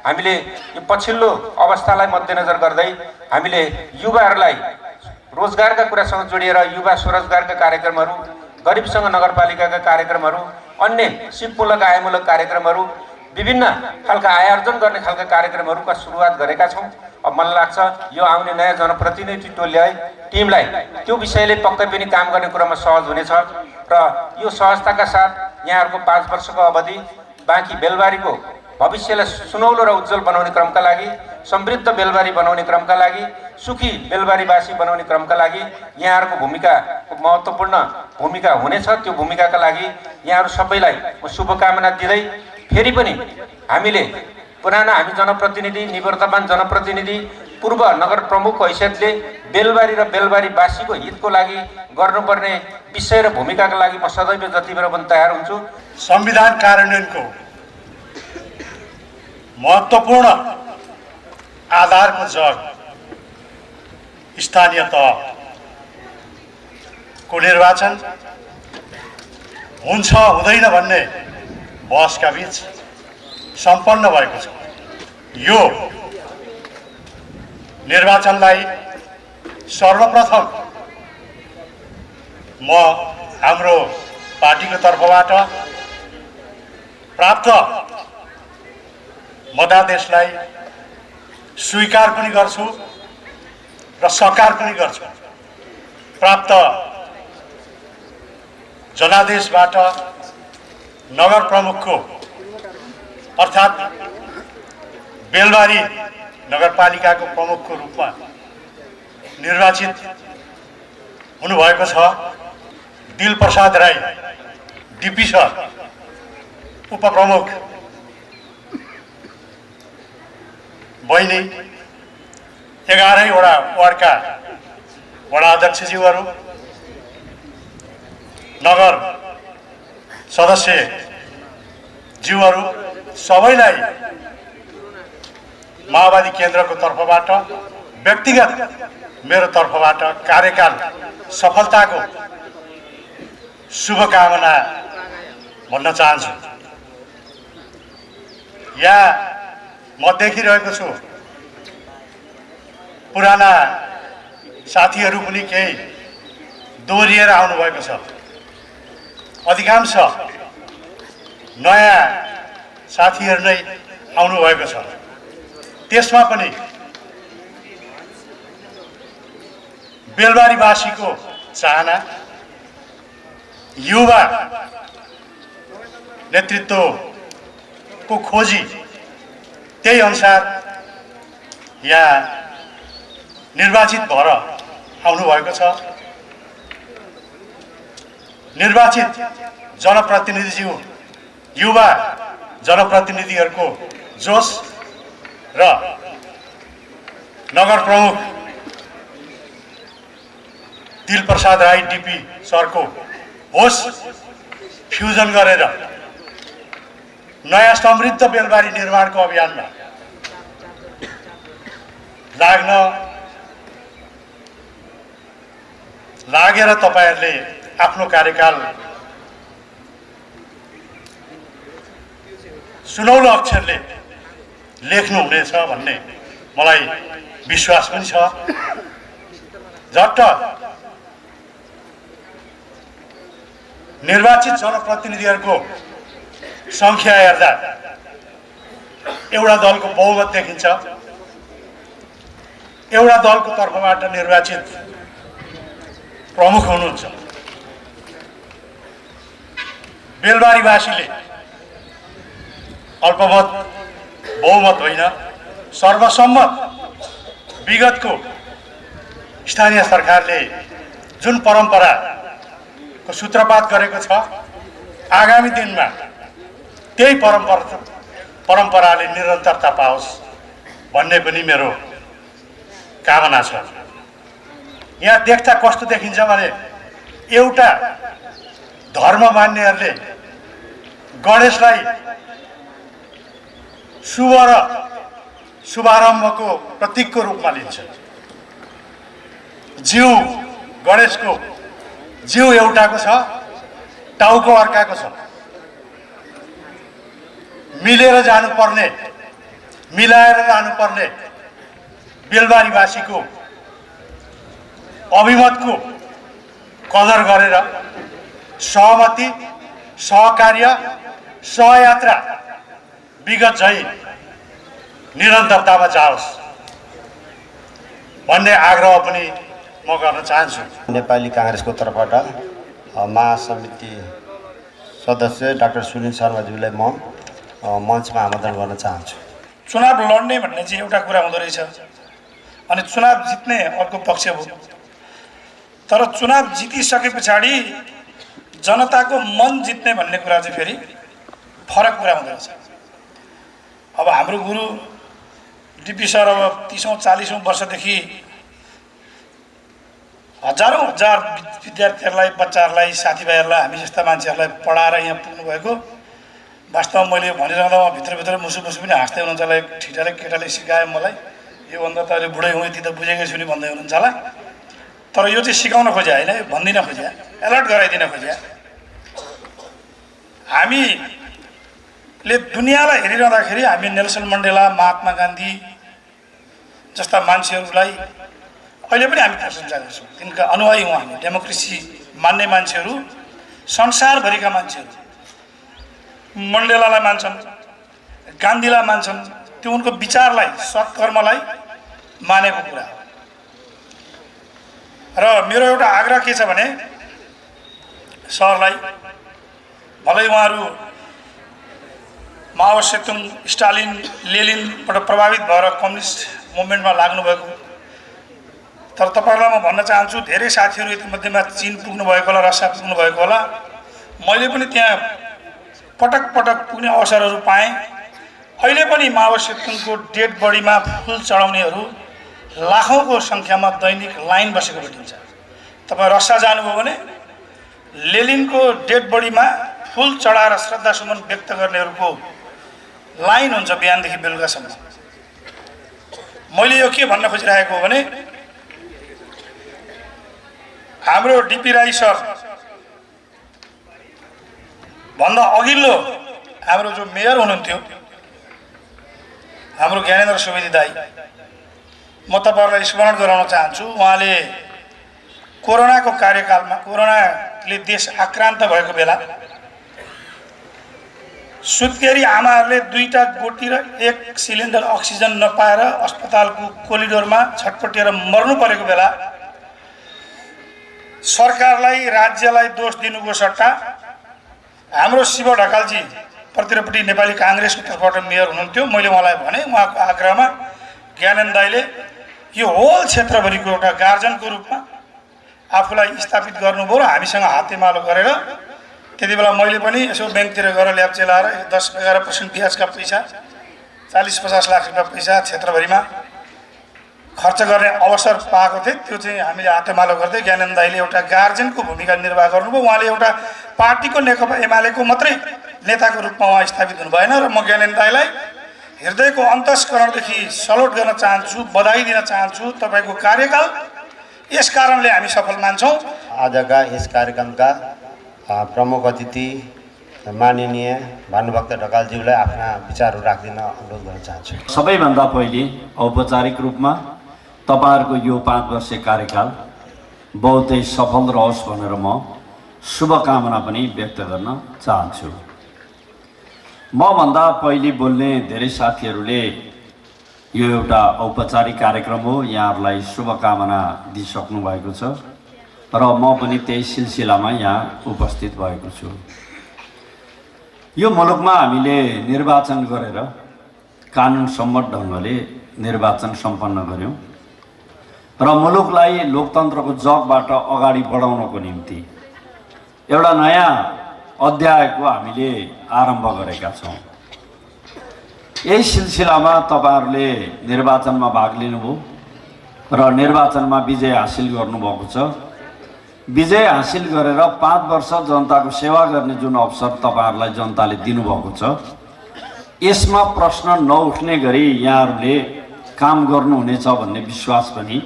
हामीले यो पछिल्लो अवस्थालाई मध्यनजर गर्दै हामीले युवाहरूलाई रोजगारका कुरासँग जोडिएर युवा स्वरोजगारका कार्यक्रमहरू, गरिबसँग नगरपालिकाका कार्यक्रमहरू, अन्य सिपमूलक आयमूलक कार्यक्रमहरू, विभिन्न खालका आय अर्जन गर्ने खालका कार्यक्रमहरूका सुरुवात गरेका छौँ। अब मलाई लाग्छ यो आउने नयाँ जनप्रतिनिधि टोलीलाई टिमलाई त्यो विषयले पक्कै पनि काम गर्ने कुरामा सहज हुनेछ र यो सहजताका साथ यहाँहरूको 5 वर्षको अवधि बाँकी बेलबारीको भविष्यलाई सुनौलो र उज्जवल बनाउने क्रमका लागि, समृद्ध बेलबारी बनाउने क्रमका लागि, सुखी बेलबारीवासी बनाउने क्रमका लागि यहाँहरूको भूमिका महत्त्वपूर्ण भूमिका हुनेछ। त्यो भूमिकाका लागि यहाँहरू सबैलाई म शुभकामना दिँदै फेरि पनि हामीले पुराना हामी जनप्रतिनिधि, निवर्तमान जनप्रतिनिधि, पूर्व नगर प्रमुखको हैसियतले बेलबारी र बेलबारीवासीको हितको लागि गर्नुपर्ने विषय र भूमिकाका लागि म सदैव जतिबेर पनि तयार हुन्छु। संविधान कार्यान्वयनको महत्त्वपूर्ण आधारको जग स्थानीय तहको निर्वाचन हुन्छ हुँदैन भन्ने बहसका बीच सम्पन्न भएको छ। यो निर्वाचनलाई सर्वप्रथम म हाम्रो पार्टीको तर्फबाट प्राप्त मतादेशलाई स्वीकार पनि गर्छु र सकार पनि गर्छु। प्राप्त जनादेशबाट नगर प्रमुखको अर्थात् बेलबारी नगरपालिकाको प्रमुखको रूपमा निर्वाचित हुनुभएको छ दिलप्रसाद राई डिपी सर, उपप्रमुख बहिनी, 11 वटा वार्डका वडा अध्यक्षज्यूहरू, नगर सदस्य ज्यूहरू सबैलाई माओवादी केन्द्रको तर्फबाट व्यक्तिगत मेरो तर्फबाट कार्यकाल सफलताको शुभकामना भन्न चाहन्छु। यहाँ म देखिरहेको छु पुराना साथीहरू पनि केही दोहोरिएर आउनुभएको छ। अधिकांश नयाँ साथीहरू नै आउनुभएको छ। त्यसमा पनि बेलबारीवासीको चाहना, युवा नेतृत्वको खोजी, त्यही अनुसार यहाँ निर्वाचित भएर आउनुभएको छ। निर्वाचित जनप्रतिनिधिज्यू, युवा जनप्रतिनिधिहरूको जोस र नगर प्रमुख दिलप्रसाद राई डिपी सरको होस फ्युजन गरेर नयाँ समृद्ध बेलबारी निर्माणको अभियानमा लागेर तपाईहरुले आफ्नो कार्यकाल सुनौलो अक्षरले लेख्नुहुनेछ भन्ने मलाई विश्वास पनि छ। झट्ट निर्वाचित जनप्रतिनिधिहरूको सङ्ख्या हेर्दा एउटा दलको बहुमत देखिन्छ। एउटा दलको तर्फबाट निर्वाचित प्रमुख हुनुहुन्छ। बेलबारीवासीले अल्पमत बहुमत होइन सर्वसम्मत विगतको स्थानीय सरकारले जुन परम्पराको सूत्रपात गरेको छ आगामी दिनमा त्यही परम्पराले निरन्तरता पाओस् भन्ने पनि मेरो कामना छ। यहाँ देख्दा कस्तो देखिन्छ भने एउटा धर्म मान्नेहरूले गणेशलाई शुभ र शुभारम्भको प्रतीकको रूपमा लिन्छ। जिउ गणेशको जिउ एउटाको छ, टाउको अर्काको छ। मिलेर जानुपर्ने, मिलाएर जानुपर्ने बेलबारीवासीको अभिमतको कदर गरेर सहमति, सहकार्य, सहयात्रा विगत झै निरन्तरतामा जाओस् भन्ने आग्रह पनि म गर्न चाहन्छु। नेपाली काङ्ग्रेसको तर्फबाट महासमिति सदस्य डाक्टर सुनिल शर्माज्यूलाई म मञ्चमा आमन्त्रण गर्न चाहन्छु। चुनाव लड्ने भन्ने चाहिँ एउटा कुरा हुँदो रहेछ अनि चुनाव जित्ने अर्को पक्ष हो। तर चुनाव जितिसके पछाडि जनताको मन जित्ने भन्ने कुरा चाहिँ फेरि फरक कुरा हुँदो रहेछ। अब हाम्रो गुरु डिपी सर अब 30औं 40औं वर्षदेखि हजारौं हजार विद्यार्थीहरूलाई, बच्चाहरूलाई, साथीभाइहरूलाई, हामी जस्ता मान्छेहरूलाई पढाएर यहाँ पुग्नु भएको वास्तवमा मैले भनिरहँदा म भित्रभित्र मुसु पनि हाँस्दै हुनुहुन्छ होला। एक ठिटाले केटाले सिकायो मलाई, योभन्दा त अहिले बुढै हुँ यति त बुझेकै छु नि भन्दै हुनुहुन्छ होला। तर यो चाहिँ सिकाउन खोजे होइन, भन्दिन खोजे, एलर्ट गराइदिन खोजे। हामीले दुनियाँलाई हेरिरहँदाखेरि हामी नेल्सन मण्डेला, महात्मा गान्धी जस्ता मान्छेहरूलाई अहिले पनि हामी प्रशंसा गर्छौँ। तिनका अनुयायी हौँ हामी। डेमोक्रेसी मान्ने मान्छेहरू, संसारभरिका मान्छेहरू मण्डेलालाई मान्छन्, गान्धीलाई मान्छन्। त्यो उनको विचारलाई, सत्कर्मलाई मानेको कुरा हो। र मेरो एउटा आग्रह के छ भने सरलाई, भलै उहाँहरू माओ सेतुङ, स्टालिन, लेनिनबाट प्रभावित भएर कम्युनिस्ट मुभमेन्टमा लाग्नुभएको, तर तपाईँहरूलाई म भन्न चाहन्छु धेरै साथीहरू यतिमध्येमा चीन पुग्नु भएको होला, रसिया पुग्नु भएको होला। मैले पनि त्यहाँ पटक पटक पुग्ने अवसरहरू पाएँ। अहिले पनि माओ सेतुङको डेड बडीमा फुल चढाउनेहरू लाखौँको सङ्ख्यामा दैनिक लाइन बसेको भेटिन्छ। तपाईँ रसिया जानुभयो भने लेनिनको डेड बडीमा फुल चढाएर श्रद्धासुमन व्यक्त गर्नेहरूको लाइन हुन्छ बिहानदेखि बेलुकासम्म। मैले यो के भन्न खोजिरहेको हो भने हाम्रो डिपी राई सर भन्दा अघिल्लो हाम्रो जो मेयर हुनुहुन्थ्यो हाम्रो ज्ञानेन्द्र सुवेदी दाई, म तपाईँहरूलाई स्मरण गराउन चाहन्छु। उहाँले कोरोनाको कार्यकालमा, कोरोनाले देश आक्रान्त भएको बेला सुत्केरी आमाहरूले 2टा गोटी र 1 सिलिन्डर अक्सिजन नपाएर अस्पतालको कोरिडोरमा छटपटिएर मर्नु परेको बेला सरकारलाई, राज्यलाई दोष दिनुको सट्टा हाम्रो शिव ढकालजी प्रतिरपट्टि नेपाली काङ्ग्रेसको तर्फबाट मेयर हुनुहुन्थ्यो। मैले उहाँलाई भने, उहाँको आग्रहमा ज्ञानेन्द्र दाईले यो होल क्षेत्रभरिको एउटा गार्जनको रूपमा आफूलाई स्थापित गर्नुभयो र हामीसँग हातेमालो गरेर त्यति बेला मैले पनि यसो ब्याङ्कतिर गएर ल्याप्चे लाएर 10-11% ब्याजका पैसा, 40-50 लाख रुपियाँ पैसा क्षेत्रभरिमा खर्च गर्ने अवसर पाएको थिएँ। त्यो चाहिँ हामीले हातेमालो गर्दै ज्ञानेन्द्र दाईले एउटा गार्जेनको भूमिका निर्वाह गर्नुभयो। उहाँले एउटा पार्टीको नेकपा एमालेको मात्रै नेताको रूपमा उहाँ स्थापित हुनु भएन र म ज्ञानेन्द्र दाईलाई हृदयको अन्तस्करणदेखि सल्युट गर्न चाहन्छु, बधाई दिन चाहन्छु। तपाईँको कार्यकाल यस कारणले हामी सफल मान्छौँ। आजका यस कार्यक्रमका प्रमुख अतिथि माननीय भानुभक्त ढकालज्यूलाई आफ्ना विचारहरू राख्दिन अनुरोध गर्न चाहन्छु। सबैभन्दा पहिले औपचारिक रूपमा तपाईँहरूको यो 5 वर्षे कार्यकाल बहुतै सफल रहोस् भनेर म शुभकामना पनि व्यक्त गर्न चाहन्छु। मभन्दा पहिले बोल्ने धेरै साथीहरूले यो एउटा औपचारिक कार्यक्रम हो, यहाँहरूलाई शुभकामना दिइसक्नु भएको छ र म पनि त्यही सिलसिलामा यहाँ उपस्थित भएको छु। यो मुलुकमा हामीले निर्वाचन गरेर कानुन सम्मत ढङ्गले निर्वाचन सम्पन्न गर्यौँ र मुलुकलाई लोकतन्त्रको जगबाट अगाडि बढाउनको निम्ति एउटा नयाँ अध्यायको हामीले आरम्भ गरेका छौँ। यही सिलसिलामा तपाईँहरूले निर्वाचनमा भाग लिनुभयो र निर्वाचनमा विजय हासिल गर्नुभएको छ। विजय हासिल गरेर 5 वर्ष जनताको सेवा गर्ने जुन अवसर तपाईँहरूलाई जनताले दिनुभएको छ, यसमा प्रश्न नउठ्ने गरी यहाँहरूले काम गर्नुहुनेछ भन्ने विश्वास पनि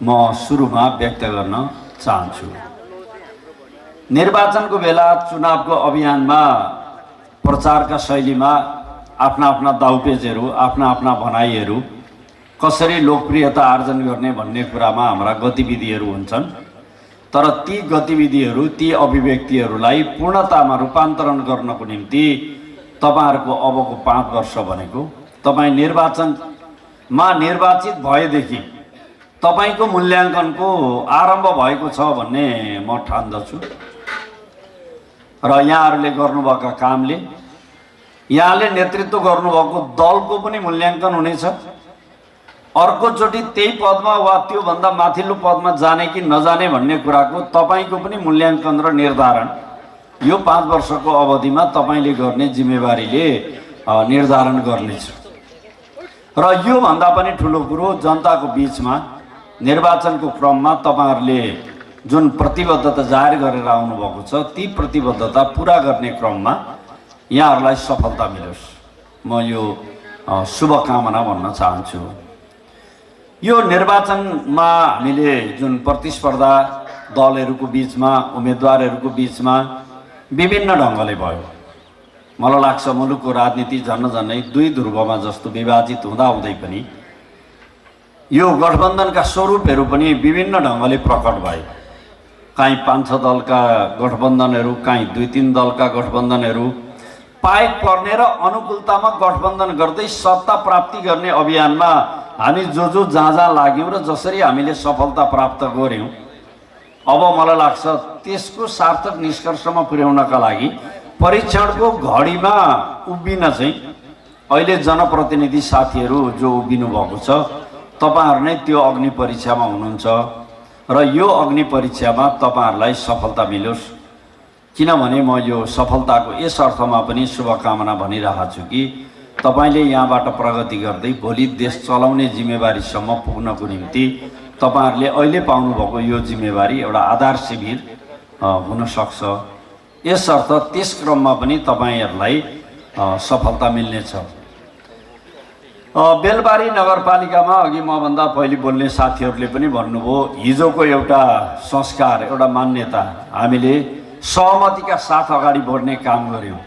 म सुरुमा व्यक्त गर्न चाहन्छु। निर्वाचनको बेला चुनावको अभियानमा प्रचारका शैलीमा आफ्ना आफ्ना दाउपेचहरू, आफ्ना आफ्ना भनाइहरू, कसरी लोकप्रियता आर्जन गर्ने भन्ने कुरामा हाम्रा गतिविधिहरू हुन्छन्। तर ती गतिविधिहरू, ती अभिव्यक्तिहरूलाई पूर्णतामा रूपान्तरण गर्नको निम्ति तपाईँहरूको अबको 5 वर्ष भनेको तपाईँ निर्वाचनमा निर्वाचित भएदेखि तपाईँको मूल्याङ्कनको आरम्भ भएको छ भन्ने म ठान्दछु। र यहाँहरूले गर्नुभएका कामले, यहाँले नेतृत्व गर्नुभएको दलको पनि मूल्याङ्कन हुनेछ। अर्कोचोटि त्यही पदमा वा त्योभन्दा माथिल्लो पदमा जाने कि नजाने भन्ने कुराको तपाईँको पनि मूल्याङ्कन र निर्धारण यो 5 वर्षको अवधिमा तपाईँले गर्ने जिम्मेवारीले निर्धारण गर्नेछ। र योभन्दा पनि ठुलो कुरो, जनताको बिचमा निर्वाचनको क्रममा तपाईँहरूले जुन प्रतिबद्धता जाहेर गरेर आउनुभएको छ, ती प्रतिबद्धता पुरा गर्ने क्रममा यहाँहरूलाई सफलता मिलोस्, म यो शुभकामना भन्न चाहन्छु। यो निर्वाचनमा हामीले जुन प्रतिस्पर्धा दलहरूको बिचमा, उम्मेदवारहरूको बिचमा विभिन्न ढङ्गले भयो। मलाई लाग्छ मुलुकको राजनीति झन्नै 2 ध्रुवमा जस्तो विभाजित हुँदाहुँदै पनि यो गठबन्धनका स्वरूपहरू पनि विभिन्न ढङ्गले प्रकट भए। काहीँ 5-6 दलका गठबन्धनहरू, काहीँ 2-3 दलका गठबन्धनहरू, पाएक पर्ने र अनुकूलतामा गठबन्धन गर्दै सत्ता प्राप्ति गर्ने अभियानमा हामी जो जहाँ लाग्यौँ र जसरी हामीले सफलता प्राप्त गऱ्यौँ, अब मलाई लाग्छ त्यसको सार्थक निष्कर्षमा पुर्याउनका लागि परीक्षणको घडीमा उभिन चाहिँ अहिले जनप्रतिनिधि साथीहरू जो उभिनु भएको छ, तपाईँहरू नै त्यो अग्नि परीक्षामा हुनुहुन्छ र यो अग्नि परीक्षामा तपाईँहरूलाई सफलता मिलोस्। किनभने म यो सफलताको यस अर्थमा पनि शुभकामना भनिरहेको छु कि तपाईँले यहाँबाट प्रगति गर्दै भोलि देश चलाउने जिम्मेवारीसम्म पुग्नको निम्ति तपाईँहरूले अहिले पाउनुभएको यो जिम्मेवारी एउटा आधार शिविर हुनसक्छ। यसर्थ त्यस क्रममा पनि तपाईँहरूलाई सफलता मिल्नेछ। बेलबारी नगरपालिकामा अघि मभन्दा पहिले बोल्ने साथीहरूले पनि भन्नुभयो, हिजोको एउटा संस्कार, एउटा मान्यता हामीले सहमतिका साथ अगाडि बढ्ने काम गऱ्यौँ।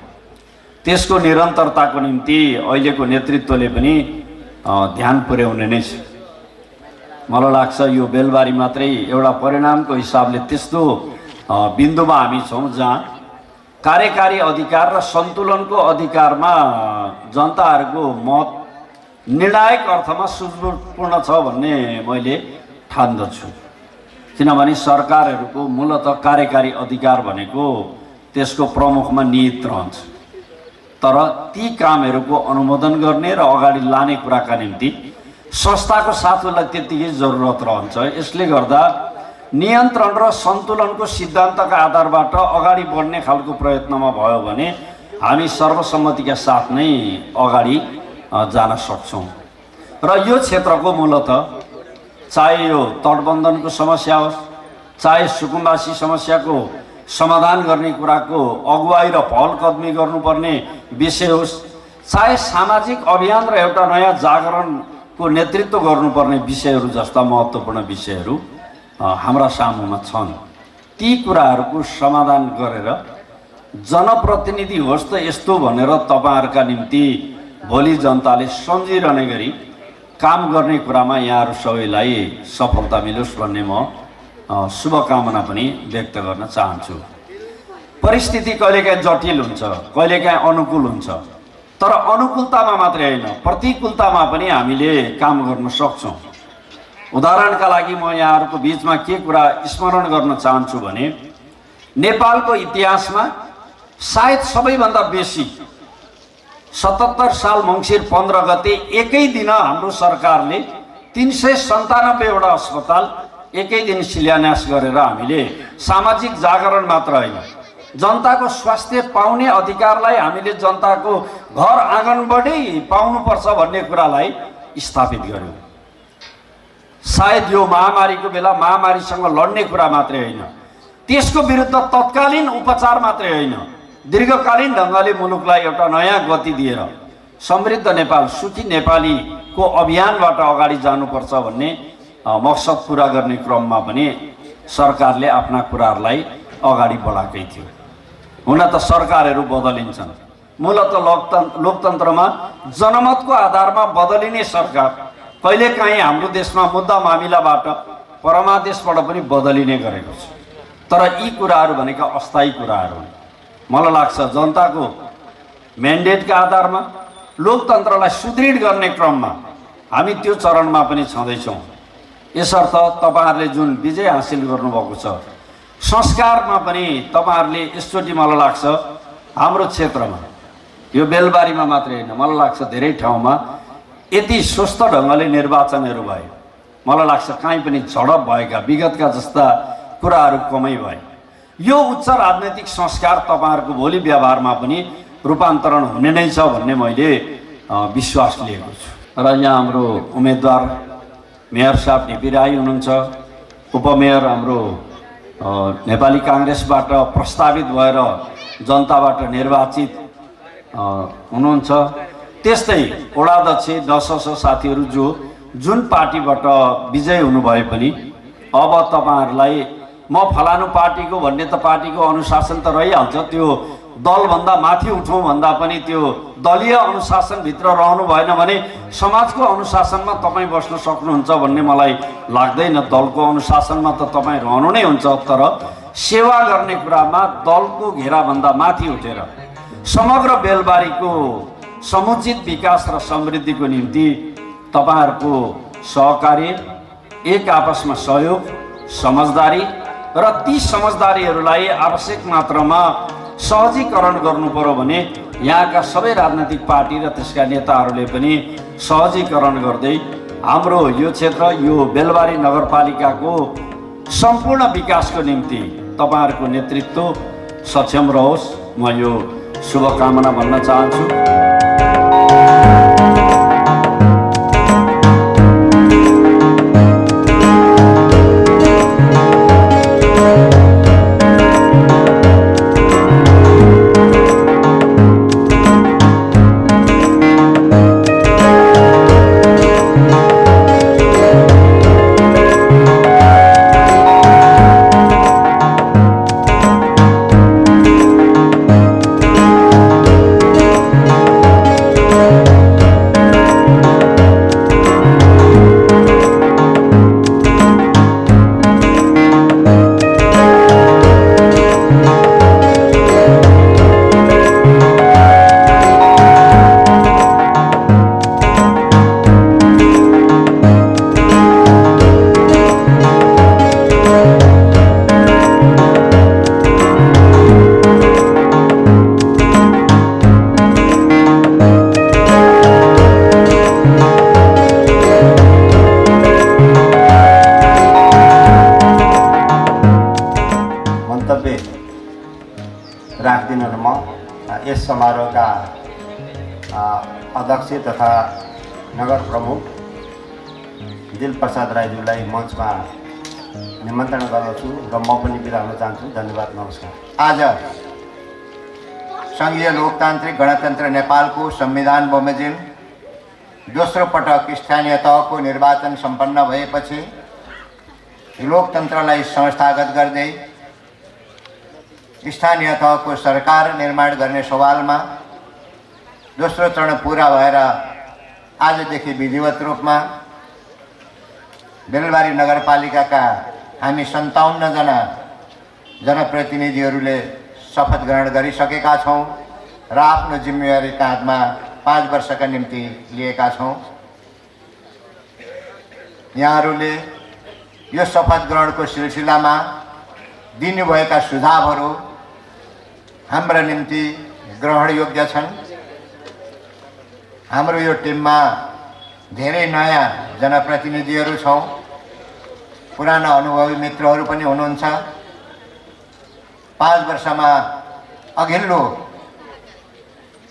त्यसको निरन्तरताको निम्ति अहिलेको नेतृत्वले पनि ध्यान पुर्याउने नै छ। मलाई लाग्छ यो बेलबारी मात्रै एउटा परिणामको हिसाबले त्यस्तो बिन्दुमा हामी छौँ जहाँ कार्यकारी अधिकार र सन्तुलनको अधिकारमा जनताहरूको मत निर्णायक अर्थमा सुदूरपूर्ण छ भन्ने मैले ठान्दछु। किनभने सरकारहरूको मूलतः कार्यकारी अधिकार भनेको त्यसको प्रमुखमा निहित रहन्छ, तर ती कामहरूको अनुमोदन गर्ने र अगाडि लाने कुराका निम्ति संस्थाको साथलाई त्यतिकै जरुरत रहन्छ। यसले गर्दा नियन्त्रण र सन्तुलनको सिद्धान्तका आधारबाट अगाडि बढ्ने खालको प्रयत्नमा भयो भने हामी सर्वसम्मतिका साथ नै अगाडि जान सक्छौँ। र यो क्षेत्रको मूलतः चाहे यो तटबन्धनको समस्या होस्, चाहे सुकुम्बासी समस्याको समाधान गर्ने कुराको अगुवाई र पहलकदमी गर्नुपर्ने विषय होस्, चाहे सामाजिक अभियान र एउटा नयाँ जागरणको नेतृत्व गर्नुपर्ने विषयहरू जस्ता महत्त्वपूर्ण विषयहरू हाम्रा सामुमा छन्। ती कुराहरूको समाधान गरेर जनप्रतिनिधि होस् त यस्तो भनेर तपाईँहरूका निम्ति भोलि जनताले सम्झिरहने गरी काम गर्ने कुरामा यहाँहरू सबैलाई सफलता मिलोस् भन्ने म शुभकामना पनि व्यक्त गर्न चाहन्छु। परिस्थिति कहिलेकाहीँ जटिल हुन्छ, कहिलेकाहीँ अनुकूल हुन्छ, तर अनुकूलतामा मात्रै होइन प्रतिकूलतामा पनि हामीले काम गर्न सक्छौँ। उदाहरणका लागि म यहाँहरूको बिचमा के कुरा स्मरण गर्न चाहन्छु भने नेपालको इतिहासमा सायद सबैभन्दा बेसी 77 साल मङ्सिर 15 गते एकै दिन हाम्रो सरकारले 397वटा अस्पताल एकै दिन शिलान्यास गरेर हामीले सामाजिक जागरण मात्र होइन जनताको स्वास्थ्य पाउने अधिकारलाई हामीले जनताको घर आँगनबाटै पाउनुपर्छ भन्ने कुरालाई स्थापित गर्यौँ। सायद यो महामारीको बेला महामारीसँग लड्ने कुरा मात्रै होइन त्यसको विरुद्ध तत्कालीन उपचार मात्रै होइन दीर्घकालीन ढङ्गले मुलुकलाई एउटा नयाँ गति दिएर समृद्ध नेपाल सुखी नेपालीको अभियानबाट अगाडि जानुपर्छ भन्ने मकसद पुरा गर्ने क्रममा पनि सरकारले आफ्ना कुराहरूलाई अगाडि बढाएकै थियो। हुन त सरकारहरू बदलिन्छन्, मूलत लोकतन्त्रमा जनमतको आधारमा बदलिने सरकार कहिलेकाहीँ हाम्रो देशमा मुद्दा मामिलाबाट परमादेशबाट पनि बदलिने गरेको छ। तर यी कुराहरू भनेका अस्थायी कुराहरू हुन्। मलाई लाग्छ जनताको म्यान्डेटका आधारमा लोकतन्त्रलाई सुदृढ गर्ने क्रममा हामी त्यो चरणमा पनि छँदैछौँ। यसर्थ तपाईँहरूले जुन विजय हासिल गर्नुभएको छ संस्कारमा पनि तपाईँहरूले यसचोटि मलाई लाग्छ हाम्रो क्षेत्रमा यो बेलबारीमा मात्रै होइन मलाई लाग्छ धेरै ठाउँमा यति स्वस्थ ढङ्गले निर्वाचनहरू भए। मलाई लाग्छ काहीँ पनि झडप भएका विगतका जस्ता कुराहरू कमै भए। यो उच्च राजनैतिक संस्कार तपाईँहरूको भोलि व्यवहारमा पनि रूपान्तरण हुने नै छ भन्ने मैले विश्वास लिएको छु। र यहाँ हाम्रो उम्मेदवार मेयर साहब ढिपी राई हुनुहुन्छ, उपमेयर हाम्रो नेपाली काङ्ग्रेसबाट प्रस्तावित भएर जनताबाट निर्वाचित हुनुहुन्छ, त्यस्तै वडाध्यक्ष दशस साथीहरू जुन पार्टीबाट विजय हुनुभए पनि अब तपाईँहरूलाई म फलानु पार्टीको भन्ने त पार्टीको अनुशासन त रहिहाल्छ, त्यो दलभन्दा माथि उठौँ भन्दा पनि त्यो दलीय अनुशासनभित्र रहनु भएन भने समाजको अनुशासनमा तपाईँ बस्न सक्नुहुन्छ भन्ने मलाई लाग्दैन। दलको अनुशासनमा त तपाईँ रहनु नै हुन्छ, तर सेवा गर्ने कुरामा दलको घेराभन्दा माथि उठेर समग्र बेलबारीको समुचित विकास र समृद्धिको निम्ति तपाईँहरूको सहकार्य, एक आपसमा सहयोग, समझदारी र ती समझदारीहरूलाई आवश्यक मात्रामा सहजीकरण गर्नु पर्यो भने यहाँका सबै राजनैतिक पार्टी र त्यसका नेताहरूले पनि सहजीकरण गर्दै हाम्रो यो क्षेत्र यो बेलबारी नगरपालिकाको सम्पूर्ण विकासको निम्ति तपाईँहरूको नेतृत्व सक्षम रहोस्, म यो शुभकामना भन्न चाहन्छु। राख्दिनँ र म यस समारोहका अध्यक्ष तथा नगर प्रमुख दिल प्रसाद राईज्यूलाई मञ्चमा निमन्त्रण गर्दछु र म पनि बिदा हुन चाहन्छु। धन्यवाद, नमस्कार। आज सङ्घीय लोकतान्त्रिक गणतन्त्र नेपालको संविधान बमोजिम दोस्रो पटक स्थानीय तहको निर्वाचन सम्पन्न भएपछि लोकतन्त्रलाई संस्थागत गर्दै स्थानीय तहको सरकार निर्माण गर्ने सवालमा दोस्रो चरण पुरा भएर आजदेखि विधिवत रूपमा बेलबारी नगरपालिकाका हामी 57 जना जनप्रतिनिधिहरूले शपथ ग्रहण गरिसकेका छौँ र आफ्नो जिम्मेवारी काँधमा 5 वर्षका निम्ति लिएका छौँ। यहाँहरूले यो शपथ ग्रहणको सिलसिलामा दिनुभएका सुझावहरू हाम्रा निम्ति ग्रहणयोग्य छन्। हाम्रो यो टिममा धेरै नयाँ जनप्रतिनिधिहरू छौँ, पुराना अनुभवी मित्रहरू पनि हुनुहुन्छ। 5 वर्षमा अघिल्लो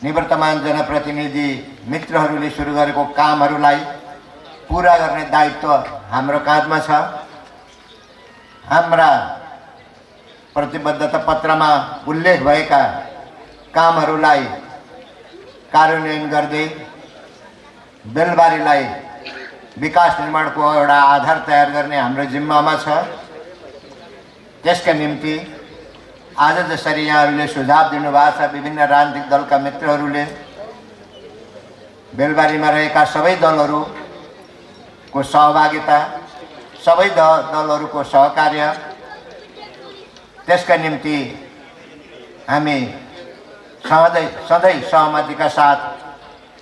निवर्तमान जनप्रतिनिधि मित्रहरूले सुरु गरेको कामहरूलाई पुरा गर्ने दायित्व हाम्रो काँधमा छ। हाम्रा प्रतिबद्धता पत्रमा उल्लेख भएका कामहरूलाई कार्यान्वयन गर्दै बेलबारीलाई विकास निर्माणको एउटा आधार तयार गर्ने हाम्रो जिम्मामा छ। त्यसका निम्ति आज जसरी यहाँहरूले सुझाव दिनुभएको छ, विभिन्न राजनीतिक दलका मित्रहरूले बेलबारीमा रहेका सबै दलहरूको सहभागिता, सबै दलहरूको सहकार्य, त्यसका निम्ति हामी सधैँ सहमतिका साथ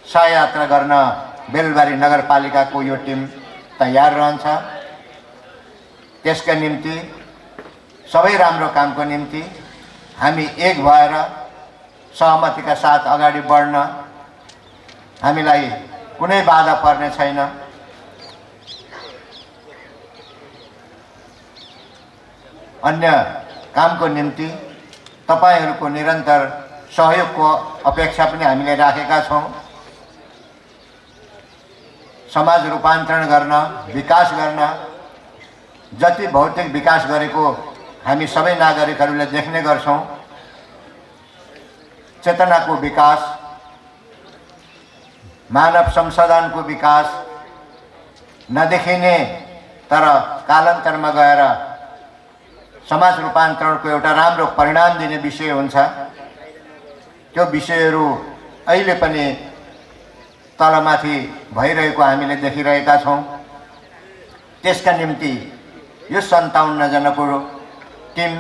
सहयात्रा गर्न बेलबारी नगरपालिकाको यो टिम तयार रहन्छ। त्यसका निम्ति सबै राम्रो कामको निम्ति हामी एक भएर सहमतिका साथ अगाडि बढ्न हामीलाई कुनै बाधा पर्ने छैन। अन्य कामको निम्ति तपाईहरूको निरन्तर सहयोगको अपेक्षा पनि हामीले राखेका छौँ। समाज रूपान्तरण गर्न, विकास गर्न, जति भौतिक विकास गरेको हामी सबै नागरिकहरूले देख्ने गर्छौँ। चेतनाको विकास, मानव संसाधनको विकास नदेखिने तर कालान्तरमा गएर समाज रूपान्तरणको एउटा राम्रो परिणाम दिने विषय हुन्छ। त्यो विषयहरू अहिले पनि तलमाथि भइरहेको हामीले देखिरहेका छौँ। त्यसका निम्ति यो 57 जनाको टिम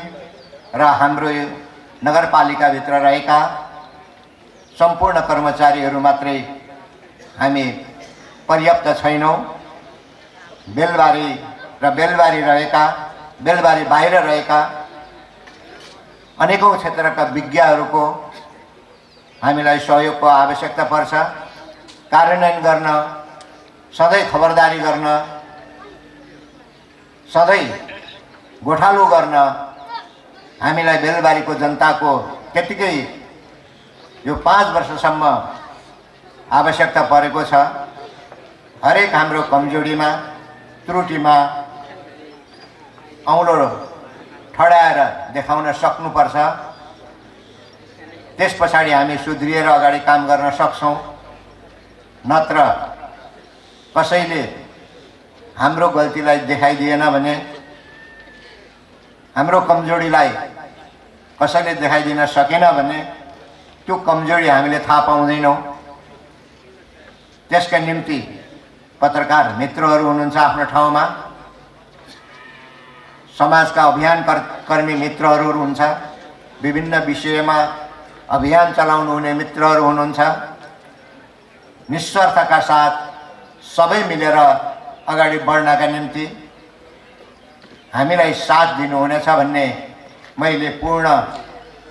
र हाम्रो यो नगरपालिकाभित्र रहेका सम्पूर्ण कर्मचारीहरू मात्रै हामी पर्याप्त छैनौँ। बेलबारी र बेलबारी बाहिर रहेका अनेकौँ क्षेत्रका विज्ञहरूको हामीलाई सहयोगको आवश्यकता पर्छ। कार्यान्वयन गर्न, सधैँ खबरदारी गर्न, सधैँ गोठालो गर्न हामीलाई बेलबारीको जनताको त्यत्तिकै यो 5 वर्षसम्म आवश्यकता परेको छ। हरेक हाम्रो कमजोरीमा, त्रुटिमा औँलो ठडाएर देखाउन सक्नुपर्छ। त्यस पछाडि हामी सुध्रिएर अगाडि काम गर्न सक्छौँ। नत्र कसैले हाम्रो गल्तीलाई देखाइदिएन भने, हाम्रो कमजोरीलाई कसैले देखाइदिन सकेन भने त्यो कमजोरी हामीले थाहा पाउँदैनौँ। त्यसका निम्ति पत्रकार मित्रहरू हुनुहुन्छ आफ्नो ठाउँमा, समाजका अभियान कर्मी मित्रहरू हुनुहुन्छ, विभिन्न विषयमा अभियान चलाउनु हुने मित्रहरू हुनुहुन्छ। निस्वार्थका साथ सबै मिलेर अगाडि बढ्नका निम्ति हामीलाई साथ दिनुहुनेछ भन्ने मैले पूर्ण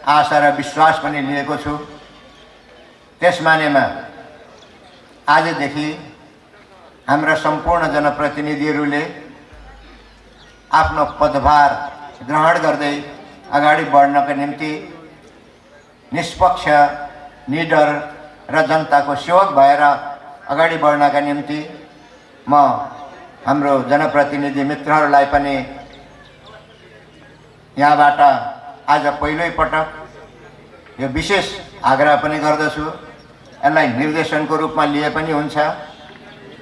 आशा र विश्वास पनि लिएको छु। त्यस मानेमा आजदेखि हाम्रा सम्पूर्ण जनप्रतिनिधिहरूले आफ्नो पदभार ग्रहण गर्दै अगाडि बढ्नका निम्ति निष्पक्ष, निडर र जनताको सेवक भएर अगाडि बढ्नका निम्ति म हाम्रो जनप्रतिनिधि मित्रहरूलाई पनि यहाँबाट आज पहिलोपटक यो विशेष आग्रह पनि गर्दछु। यसलाई निर्देशनको रूपमा लिए पनि हुन्छ।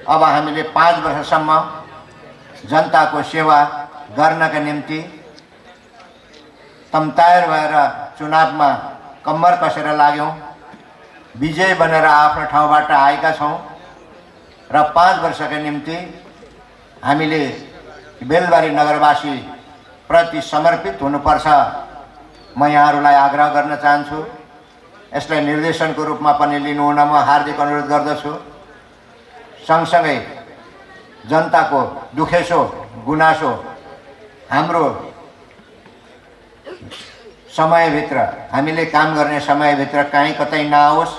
अब हामीले 5 वर्षसम्म जनताको सेवा गर्नका निम्ति तम्तायर भएर चुनावमा कम्मर कसेर लाग्यौँ। विजय बनेर आफ्नो ठाउँबाट आएका छौँ र 5 वर्षका निम्ति हामीले बेलबारी नगरवासी प्रति समर्पित हुनुपर्छ। म यहाँहरूलाई आग्रह गर्न चाहन्छु। यसलाई निर्देशनको रूपमा पनि लिनुहुन म हार्दिक अनुरोध गर्दछु। सँगसँगै जनताको दुखेसो गुनासो हाम्रो समयभित्र, हामीले काम गर्ने समयभित्र कहीँ कतै नआओस्।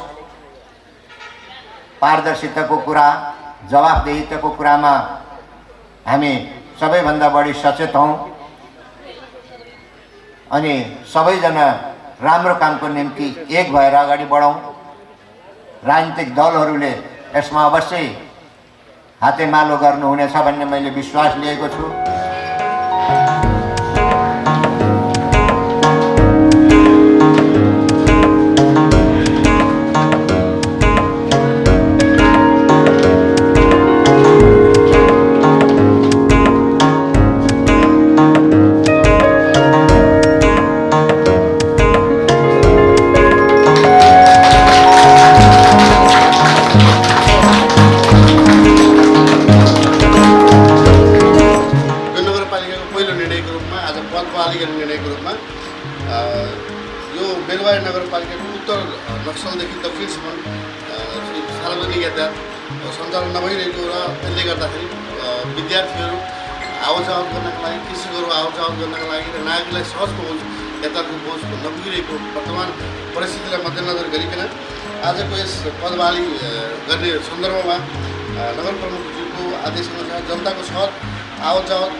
पारदर्शिताको कुरा, जवाफदेहिताको कुरामा हामी सबैभन्दा बढी सचेत हौँ अनि सबैजना राम्रो कामको निम्ति एक भएर अगाडि बढौँ। राजनीतिक दलहरूले यसमा अवश्य हातेमालो गर्नुहुनेछ भन्ने मैले विश्वास लिएको छु। नक्सलदेखि दक्षिणसम्म सार्वजनिक यातायात सञ्चालन नभइरहेको र त्यसले गर्दाखेरि विद्यार्थीहरू आवतजावत गर्नका लागि, कृषकहरू आवतजावत गर्नका लागि र नागरिकलाई सहज पहुँच यातायातको पहुँच नपुगिरहेको वर्तमान परिस्थितिलाई मध्यनजर गरिकन आजको यस पदबहाली गर्ने सन्दर्भमा नगर प्रमुखज्यूको आदेशअनुसार जनताको सहज आवतजावत,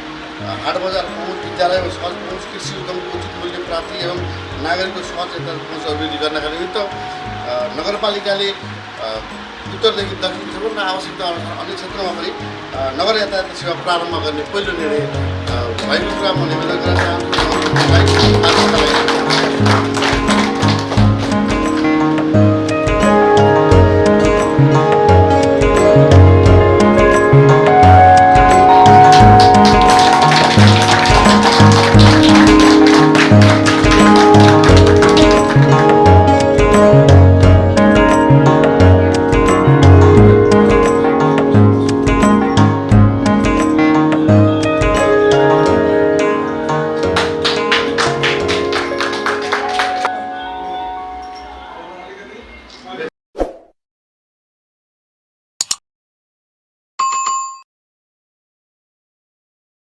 हाट बजार पहुँच, विद्यालयमा सहज पहुँच, कृषि उद्यमको उचित मूल्य प्राप्ति एवं नागरिकको सहज यातायात पहुँच अभिवृद्धि गर्नका निमित्त नगरपालिकाले उत्तरदेखि दक्षिणसम्म र आवश्यकता अनुसार अन्य क्षेत्रमा पनि नगर यातायात सेवा प्रारम्भ गर्ने पहिलो निर्णय भएको कुरा म निवेदन गर्न चाहन्छु।